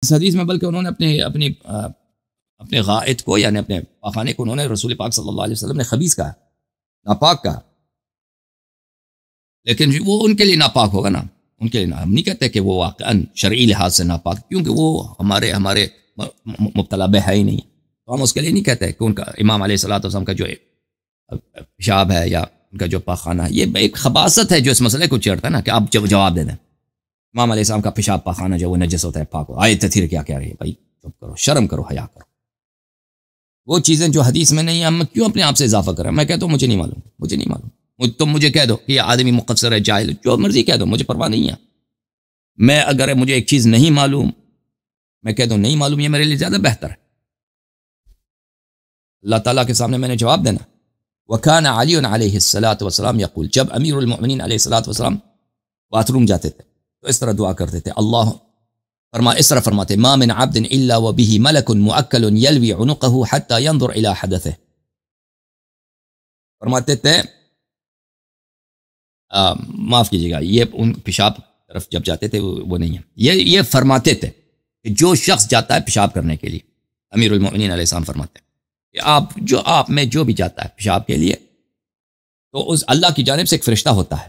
اس حدیث میں بلکہ انہوں نے اپنے غائط کو یعنی اپنے پاخانے کو انہوں نے رسول پاک صلی اللہ علیہ وسلم نے خبیث کہا، ناپاک کہا، لیکن وہ ان کے لیے ناپاک ہوگا نا، ان کے لیے ہم نہیں کہتے کہ وہ واقعاً شرعی لحاظ سے ناپاک، کیونکہ وہ ہمارے مبتلا بہ ہے ہی نہیں، تو ہم اس کے لیے نہیں کہتے کہ ان کا امام علیہ الصلوۃ والسلام کا جو پیشاب ہے یا ان کا جو پاخانہ ہے، یہ ایک خباثت ہے جو اس مسئلے کو چھیڑتا ہے نا، کہ آپ جواب دے دیں امام علیہ السلام کا پیشاب پاخانہ جو وہ نجس ہوتا ہے پاک ہو، آیت تطہیر کیا کہہ رہی ہے؟ بھائی چپ کرو، شرم کرو، حیا کرو، وہ چیزیں جو حدیث میں نہیں ہیں ہم کیوں اپنے آپ سے اضافہ کریں؟ میں کہتا ہوں مجھے نہیں معلوم، تم مجھے کہہ دو کہ یہ آدمی مقصر ہے، جاہل، جو مرضی کہہ دو، مجھے پرواہ نہیں ہے۔ میں اگر مجھے ایک چیز نہیں معلوم، میں کہہ دوں نہیں معلوم، یہ میرے لیے زیادہ بہتر ہے، اللہ تعالیٰ کے سامنے میں نے جواب دینا۔ وَكَانَ عَلِيٌّ عَلَيْهِ الصَّلَاةُ وَالسَّلَامُ يَقُولُ، جب امیر المؤمنین علیہ الصلوۃ والسلام باتھ روم جاتے تھے تو اس طرح دعا کرتے تھے، اس طرح فرماتے، ما من عبد الا وبه ملک مؤکل یلوی عنقه حتى ينظر الى حدثه، فرماتے تھے معاف کیجیے گا، یہ ان پیشاب طرف جب جاتے تھے وہ نہیں ہے، یہ فرماتے تھے کہ جو شخص جاتا ہے پیشاب کرنے کے لیے، امیر المؤمنین علیہ السلام فرماتے ہیں کہ آپ میں جو بھی جاتا ہے پیشاب کے لیے، تو اس اللہ کی جانب سے ایک فرشتہ ہوتا ہے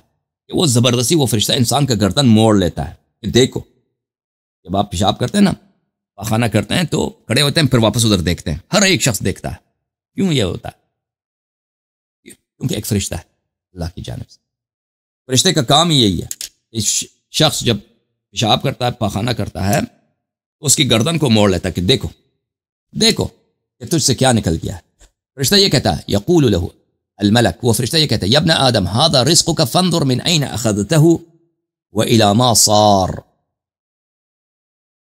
کہ وہ زبردستی وہ فرشتہ انسان کا گردن موڑ لیتا ہے کہ دیکھو، جب آپ پیشاب کرتے ہیں نا، پاخانہ کرتے ہیں تو کھڑے ہوتے ہیں، پھر واپس ادھر دیکھتے ہیں، ہر ایک شخص دیکھتا ہے۔ کیوں یہ ہوتا ہے؟ کیونکہ ایک فرشتہ ہے اللہ کی جانب سے، فرشتے کا کام ہی یہی ہے، اس شخص جب پیشاب کرتا ہے، پاخانہ کرتا ہے، تو اس کی گردن کو موڑ لیتا ہے کہ دیکھو کہ تجھ سے کیا نکل گیا ہے۔ فرشتہ یہ کہتا ہے، یقول له الملک، وہ فرشتہ یہ کہتا ہے، یا ابن آدم هذا رزقك فانظر من اين اخذته والى ما صار،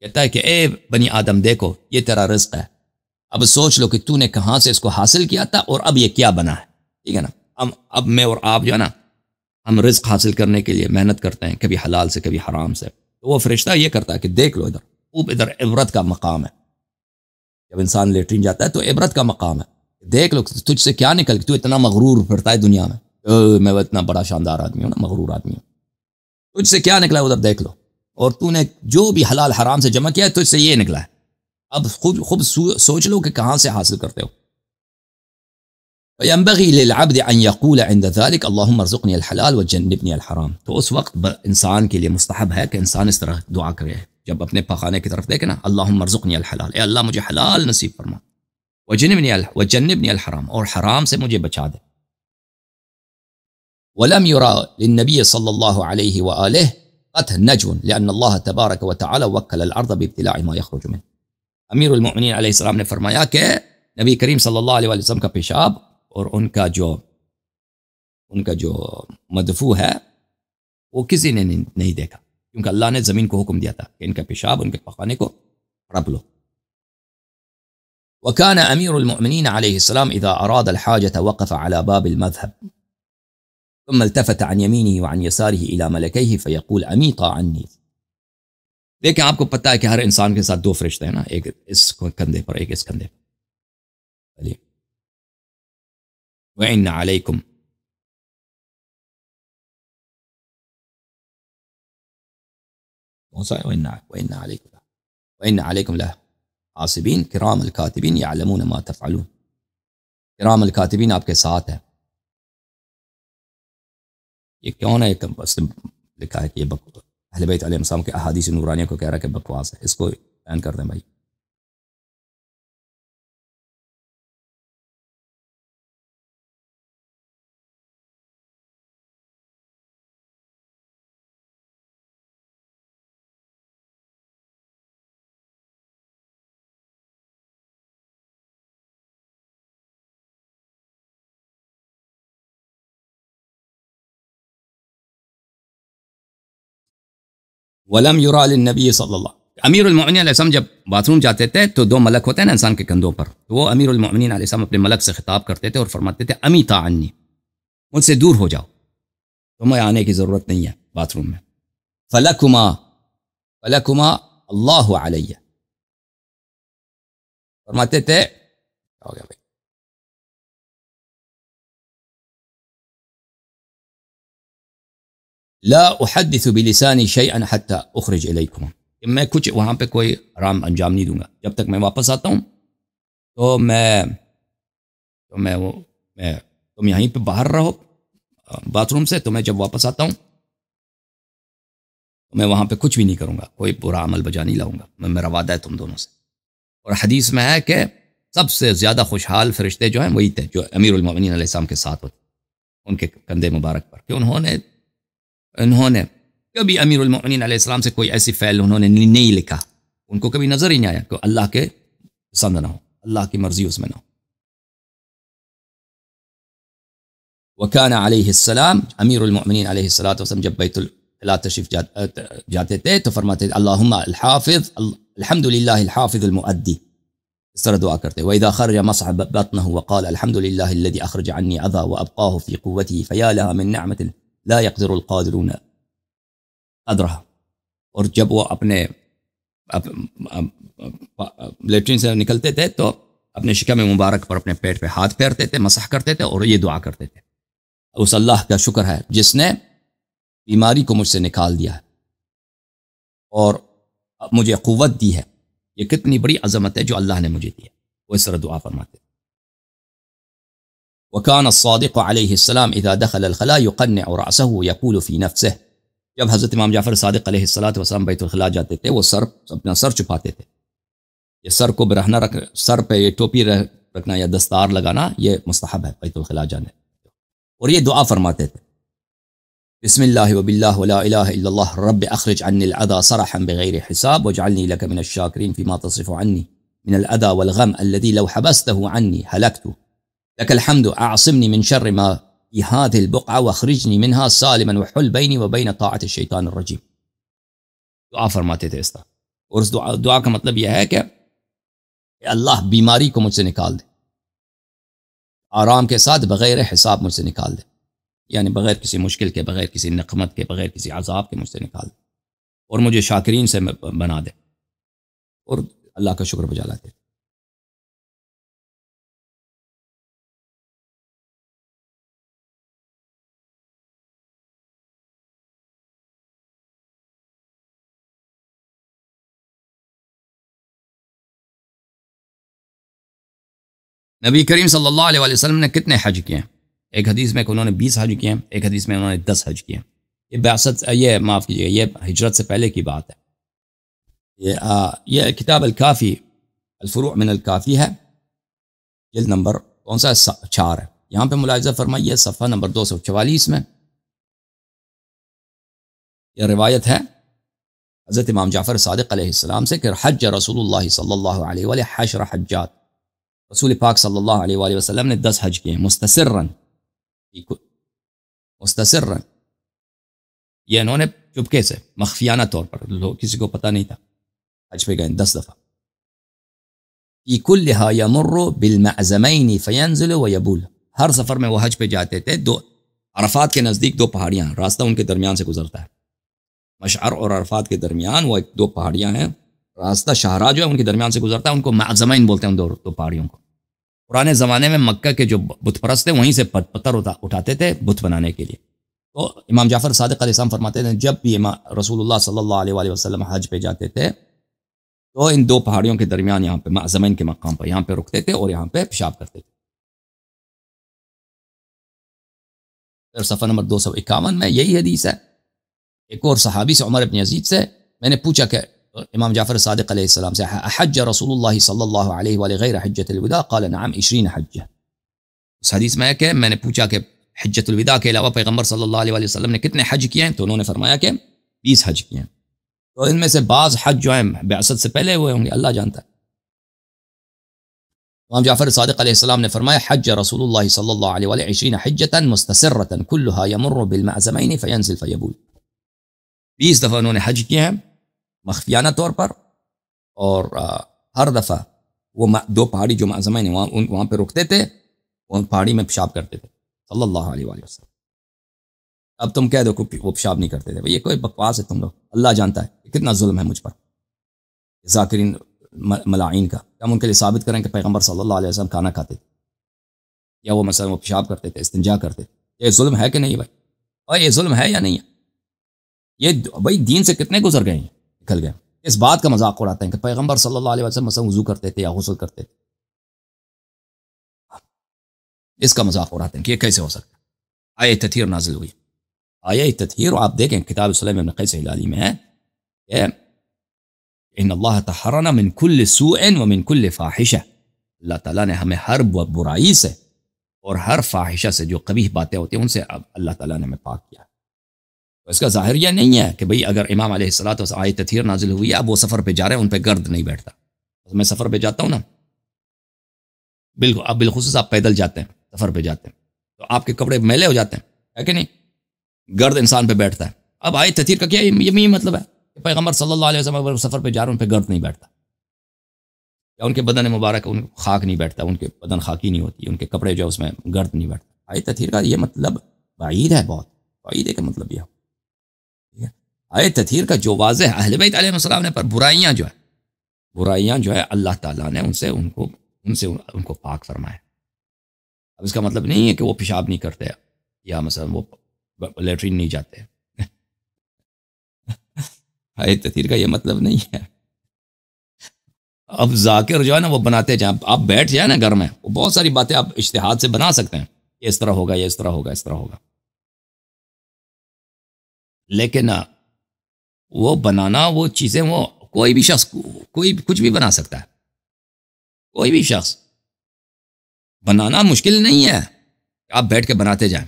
کہتا ہے کہ اے بنی آدم دیکھو یہ تیرا رزق ہے، اب سوچ لو کہ تو نے کہاں سے اس کو حاصل کیا تھا اور اب یہ کیا بنا ہے، ٹھیک ہے نا؟ اب میں اور آپ جو ہے نا، ہم رزق حاصل کرنے کے لیے محنت کرتے ہیں، کبھی حلال سے کبھی حرام سے، تو وہ فرشتہ یہ کرتا ہے کہ دیکھ لو ادھر عبرت کا مقام ہے، جب انسان لیٹرین جاتا ہے تو عبرت کا مقام ہے، دیکھ لو تجھ سے کیا نکل، تو اتنا مغرور پھرتا ہے دنیا میں اتنا بڑا شاندار آدمی ہوں نا، مغرور آدمی ہوں، تجھ سے کیا نکلا ادھر دیکھ لو، اور تو نے جو بھی حلال حرام سے جمع کیا ہے تجھ سے یہ نکلا ہے، اب خود سوچ لو کہ کہاں سے حاصل کرتے ہو۔ فَيَنبَغِي لِلْعَبْدِ أَن يَقُولَ عِنْدَ ذَلِكَ اللَّهُمَّ ارْزُقْنِي الْحَلَالَ وَجَنِّبْنِي الْحَرَامَ، تو اس وقت انسان کے لیے مستحب ہے کہ انسان اس طرح دعا کرے، جب اپنے پاخانے کی طرف دیکھے نا، اللہم ارزقنی الحلال، اے اللہ مجھے حلال نصیب فرما، وجنبنی الحرام، اور حرام سے مجھے بچا دے۔ ولم يرى للنبي صلى الله عليه وآله قط نجو لأن الله تبارك وتعالى وكل الأرض بابتلاع ما يخرج منه، امیر المؤمنین علیہ السلام نے فرمایا کہ نبی کریم صلی اللہ علیہ وسلم کا پیشاب اور ان کا جو مدفوع ہے وہ کسی نے نہیں دیکھا، کیونکہ اللہ نے زمین کو حکم دیا تھا کہ ان کا پیشاب ان کے پخانے کو رب لو۔ وكان امیر المؤمنین علیہ السلام اذا اراد الحاجة وقف على باب المذهب ثم التفت عن يمينه وعن يساره الى ملكيه فيقول اميطا عني۔ دیکھیں آپ کو پتہ ہے کہ ہر انسان کے ساتھ دو فرشتے ہیں نا، ایک اس کندھے پر ایک اس کندھے پر، وَإِنَّ عَلَيْكُمْ وَإِنَّ عَلَيْكُمْ لَحَافِظِينَ كِرَامَ الْكَاتِبِينَ يَعْلَمُونَ مَا تَفْعَلُونَ، کرام الکاتبین آپ کے ساتھ ہے۔ یہ کون ہے؟ بس لکھا ہے کہ یہ اہل بیت علیہ السلام کے احادیث نورانیہ کو کہہ رہا ہے کہ بکواس ہے، اس کو بیان کر دیں بھائی۔ ولم یرا للنبی صلی اللہ، امیر المؤمنین علیہ السلام جب باتھ روم جاتے تھے تو دو ملک ہوتے ہیں نا انسان کے کندھوں پر، تو وہ امیر المؤمنین علیہ السلام اپنے ملک سے خطاب کرتے تھے اور فرماتے تھے امیتا عنی، مجھ سے دور ہو جاؤ، تمہیں آنے کی ضرورت نہیں ہے باتھ روم میں، فلکما اللہ علیہ، فرماتے تھے ہو گیا بھائی، لا احدث بلسانی شیئا حتى اخرج الیکما، کہ میں کچھ وہاں پہ کوئی حرام انجام نہیں دوں گا جب تک میں واپس آتا ہوں، تم یہیں پہ باہر رہو باتھ روم سے، تو میں جب واپس آتا ہوں تو میں وہاں پہ کچھ بھی نہیں کروں گا، کوئی برا عمل بجا نہیں لاؤں گا، میرا وعدہ ہے تم دونوں سے۔ اور حدیث میں ہے کہ سب سے زیادہ خوشحال فرشتے جو ہیں وہی تھے جو امیر المومنین علیہ السلام کے ساتھ ہوتے، ان کے کندھے مبارک پر، کہ انہوں نے کبھی امیر المومنین علیہ السلام سے کوئی ایسی فعل انہوں نے نہیں لکھا، ان کو کبھی نظر ہی نہیں آیا کہ اللہ کے پسند نہ ہو، اللہ کی مرضی اس میں نہ ہو۔ وکان علیہ السلام، امیر المؤمنین علیہ السلام جب بیت الخلاء تشریف جاتے تھے تو فرماتے تھے اللہم الحافظ، الحمد للہ الحافظ المؤدی، اس طرح دعا کرتے۔ وَإِذَا خَرَجَ مَصْعَ بَطْنَهُ وَقَالَ الْحَمْدُ لِلَّهِ الَّذِي أَخْرَجَ عَنِّي أَذَى وَأَبْقَاهُ فِي قُوَّتِهِ فَيَا لَهَا مِن نِعْمَةٍ لَا يَقْدِرُ الْقَادِرُونَ قَدْرَهَا۔ اور جب وہ اپنے لیٹرین سے نکلتے تھے تو اپنے شکم مبارک پر اپنے پیٹ پہ ہاتھ پھیرتے تھے، مسح کرتے تھے اور یہ دعا کرتے تھے، اس اللہ کا شکر ہے جس نے بیماری کو مجھ سے نکال دیا ہے اور مجھے قوت دی ہے، یہ کتنی بڑی عظمت ہے جو اللہ نے مجھے دی ہے۔ وہ اس طرح دعا فرماتے ہیں۔ وكان الصادق علیہ السلام اذا دخل الخلاء يقنع رأسه يقول في نفسه، جب حضرت امام جعفر صادق علیہ السلام بیت الخلاء جاتے تھے وہ اپنا سر چھپاتے تھے، یہ سر کو برہنہ سر پہ یہ ٹوپی رکھنا یا دستار لگانا یہ مستحب ہے بیت الخلاء جانے، اور یہ دعا فرماتے تھے بسم اللہ وباللہ ولا الہ الا اللہ رب اخرج عني العذى صرحا بغیر حساب واجعلني لك من الشاکرین فيما تصرف عني من الأذى والغم الذي لو حبسته عني هلكت لك الحمد اعصمني من شر ما في هذه البقعة واخرجني منها سالما وحل بيني وبين طاعة الشيطان الرجيم۔ دعا فرماتے تھے اس طرح، اور اس دعا کا مطلب یہ ہے کہ اللہ بیماری کو مجھ سے نکال دے، آرام کے ساتھ بغیر حساب مجھ سے نکال دے، یعنی بغیر کسی مشکل کے، بغیر کسی نقمت کے، بغیر کسی عذاب کے مجھ سے نکال دے، اور مجھے شاکرین سے بنا دے، اور اللہ کا شکر بجا لاتے۔ نبی کریم صلی اللہ علیہ وسلم نے کتنے حج کیے ہیں؟ ایک حدیث میں کہ انہوں نے 20 حج کیے ہیں، ایک حدیث میں انہوں نے 10 حج کیے ہیں۔ یہ بعثت، یہ معاف کیجیے، یہ ہجرت سے پہلے کی بات ہے۔ یہ کتاب الکافی، الفروع من الکافی ہے، جلد نمبر کون سا 4 ہے، یہاں پہ ملاحظہ فرمائیے صفحہ نمبر 244 میں یہ روایت ہے حضرت امام جعفر صادق علیہ السلام سے کہ حج رسول اللہ صلی اللہ علیہ وآلہ 10 حجات، رسول پاک صلی اللہ علیہ وآلہ وسلم نے 10 حج کیے ہیں، مستسرن، یہ انہوں نے چپکے سے مخفیانہ طور پر، کسی کو پتہ نہیں تھا، حج پہ گئے 10 دفعہ۔ فی کلھا یمر بالمعزمین فینزل ویبول، ہر سفر میں وہ حج پہ جاتے تھے، عرفات کے نزدیک 2 پہاڑیاں، راستہ ان کے درمیان سے گزرتا ہے، مشعر اور عرفات کے درمیان وہ 2 پہاڑیاں ہیں، راستہ شاہراہ جو ہے ان کے درمیان سے گزرتا ہے، ان کو معزمین بولتے ہیں، ان 2 پہاڑیوں کو۔ پرانے زمانے میں مکہ کے جو بت پرست تھے وہیں سے پتھر اٹھاتے تھے بت بنانے کے لیے، تو امام جعفر صادق علیہ السلام فرماتے تھے جب بھی رسول اللہ صلی اللہ علیہ وآلہ وسلم حج پہ جاتے تھے تو ان 2 پہاڑیوں کے درمیان یہاں پہ معزمین کے مقام پر یہاں پہ رکتے تھے اور یہاں پہ پیشاب کرتے تھے۔ پھر صفحہ نمبر 251 میں یہی حدیث ہے، ایک اور صحابی سے عمر بن یزید سے میں نے پوچھا کہ امام جعفر صادق علیہ السلام سے حج رسول اللہ صلی اللہ علیہ وآلہ غیر حجۃ الوداع قال نعم 20 حجہ، اس حدیث میں ہے کہ میں نے پوچھا کہ حجۃ الوداع کے علاوہ پیغمبر صلی اللہ علیہ وآلہ وسلم نے کتنے حج کیے ہیں، تو انہوں نے فرمایا کہ 20 حج کیے ہیں، تو ان میں سے بعض حج جو ہیں بعثت سے پہلے ہوئے ہوں گے، اللہ جانتا ہے۔ امام جعفر صادق علیہ السلام نے فرمایا حج رسول اللہ صلی اللہ علیہ وآلہ 20 حجۃ مستسرۃ کلھا یمر بالمعزمین فینزل فیبول، 20 دفعہ انہوں نے حج کیے ہیں مخفیانہ طور پر، اور ہر دفعہ وہ 2 پہاڑی جو معزمین ہیں وہاں پہ رکتے تھے، وہ پہاڑی میں پیشاب کرتے تھے صلی اللہ علیہ وآلہ وسلم۔ اب تم کہہ دو کہ وہ پیشاب نہیں کرتے تھے، یہ کوئی بکواس ہے تم لوگ، اللہ جانتا ہے کتنا ظلم ہے مجھ پر ذاکرین ملاعین کا، ہم ان کے لیے ثابت کریں کہ پیغمبر صلی اللہ علیہ وسلم کھانا کھاتے تھے یا وہ مثلا وہ پیشاب کرتے تھے، استنجا کرتے تھے، یہ ظلم ہے کہ نہیں بھائی؟ اور یہ ظلم ہے یا نہیں ہے؟ یہ بھائی دین سے کتنے گزر گئے ہیں، نکل گئے، اس بات کا مذاق اڑاتے ہیں کہ پیغمبر صلی اللہ علیہ وسلم مثلا وضو کرتے تھے یا غسل کرتے تھے، اس کا مذاق اڑاتے ہیں کہ یہ کیسے ہو سکتا ہے۔ آیہ تطہیر نازل ہوئی، آیہ تطہیر آپ دیکھیں کتاب سلیم ابن قیس ہلالی میں ہے کہ ان اللہ طہرنا من کل سوء ومن کل فاحشہ، اللہ تعالیٰ نے ہمیں ہر برائی سے اور ہر فاحشہ سے، جو قبیح باتیں ہوتی ہیں ان سے اللہ تعالیٰ نے ہمیں پاک کیا۔ تو اس کا ظاہر یہ نہیں ہے کہ بھئی اگر امام علیہ الصلوۃ والسلام آیہ تطہیر نازل ہوئی ہے، اب وہ سفر پہ جا رہے ہیں، ان پہ گرد نہیں بیٹھتا۔ میں سفر پہ جاتا ہوں نا، بالکل اب بالخصوص آپ پیدل جاتے ہیں، سفر پہ جاتے ہیں، تو آپ کے کپڑے میلے ہو جاتے ہیں، ہے کہ نہیں؟ گرد انسان پہ بیٹھتا ہے۔ اب آیہ تطہیر کا کیا یہ مطلب ہے کہ پیغمبر صلی اللہ علیہ وسلم اگر سفر پہ جا رہے ہیں، ان پہ گرد نہیں بیٹھتا، یا ان کے بدن مبارک ان خاک نہیں بیٹھتا، ان کے بدن خاکی نہیں ہوتی، ان کے کپڑے جو ہے اس میں گرد نہیں بیٹھتا۔ آیہ تطہیر کا یہ مطلب بعید ہے، بہت بعید ہے کہ مطلب یہ ہو۔ آیہ تطہیر کا جو واضح اہل بیت علیہ السلام نے پر برائیاں جو ہے اللہ تعالیٰ نے ان کو پاک فرمایا۔ اب اس کا مطلب نہیں ہے کہ وہ پیشاب نہیں کرتے یا مثلا وہ لیٹرین نہیں جاتے۔ آیہ تطہیر کا یہ مطلب نہیں ہے۔ اب ذاکر جو ہے نا وہ بناتے جائیں، آپ بیٹھ جائیں نا گھر میں، وہ بہت ساری باتیں آپ اجتہاد سے بنا سکتے ہیں، یہ اس طرح ہوگا، یہ اس طرح ہوگا، اس طرح ہوگا، لیکن وہ بنانا، وہ چیزیں، وہ کوئی بھی شخص کوئی کچھ بھی بنا سکتا ہے، کوئی بھی شخص بنانا مشکل نہیں ہے، آپ بیٹھ کے بناتے جائیں۔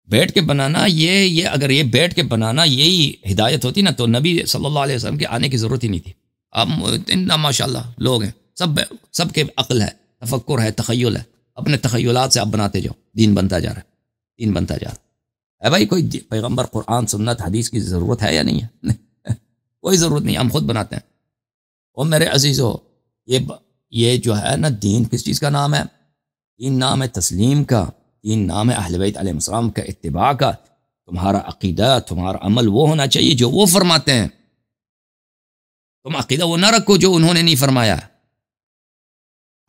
بیٹھ کے بنانا یہ اگر یہ بیٹھ کے بنانا یہی ہدایت ہوتی نا، تو نبی صلی اللہ علیہ وسلم کے آنے کی ضرورت ہی نہیں تھی۔ اب اتنا ماشاء اللہ لوگ ہیں، سب کے عقل ہے، تفکر ہے، تخیل ہے، اپنے تخیلات سے آپ بناتے جاؤ، دین بنتا جا رہا ہے، دین بنتا جا رہا ہے۔ بھائی کوئی پیغمبر، قرآن، سنت، حدیث کی ضرورت ہے یا نہیں ہے؟ کوئی ضرورت نہیں، ہم خود بناتے ہیں۔ اور میرے عزیزو، یہ جو ہے نا دین کس چیز کا نام ہے؟ دین نام ہے تسلیم کا، دین نام ہے اہل بیت علیہ السلام کا اتباع کا۔ تمہارا عقیدہ، تمہارا عمل وہ ہونا چاہیے جو وہ فرماتے ہیں۔ تم عقیدہ وہ نہ رکھو جو انہوں نے نہیں فرمایا۔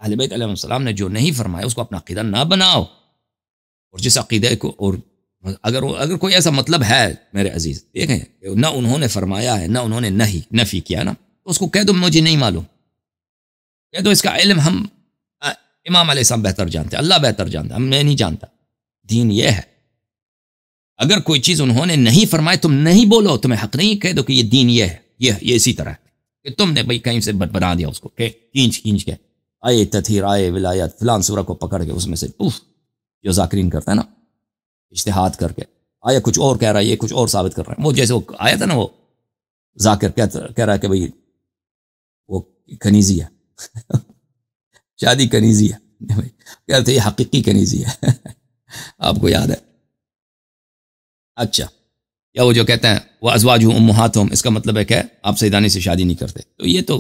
اہل بیت علیہ السلام نے جو نہیں فرمایا اس کو اپنا عقیدہ نہ بناؤ۔ اور جس عقیدے کو، اور اگر کوئی ایسا مطلب ہے میرے عزیز، دیکھیں نہ انہوں نے فرمایا ہے نہ انہوں نے نفی کیا نا، تو اس کو کہہ دو مجھے نہیں معلوم، کہہ دو اس کا علم ہم امام علیہ السلام بہتر جانتے ہیں، اللہ بہتر جانتا ہے، میں نہیں جانتا۔ دین یہ ہے، اگر کوئی چیز انہوں نے نہیں فرمائی تم نہیں بولو، تمہیں حق نہیں، کہہ دو کہ یہ دین یہ ہے، یہ اسی طرح ہے کہ تم نے بھئی کہیں سے بنا دیا اس کو، کہ کھینچ کے آئے تطہیر، آئے ولایت، فلان سورہ کو پکڑ کے اس میں سے جو ذاکرین کرتا ہے نا اجتہاد کر کے، آیا کچھ اور کہہ رہا ہے، یہ کچھ اور ثابت کر رہا ہے۔ وہ جیسے وہ آیا تھا نا، وہ ذاکر کہہ رہا ہے کہ بھئی وہ کنیزی ہے، شادی کنیزی ہے، کہتے یہ حقیقی کنیزی ہے۔ آپ کو یاد ہے؟ اچھا، یا وہ جو کہتے ہیں وہ ازواجہم امہاتہم، اس کا مطلب ہے کہ آپ سیدانی سے شادی نہیں کرتے، تو یہ تو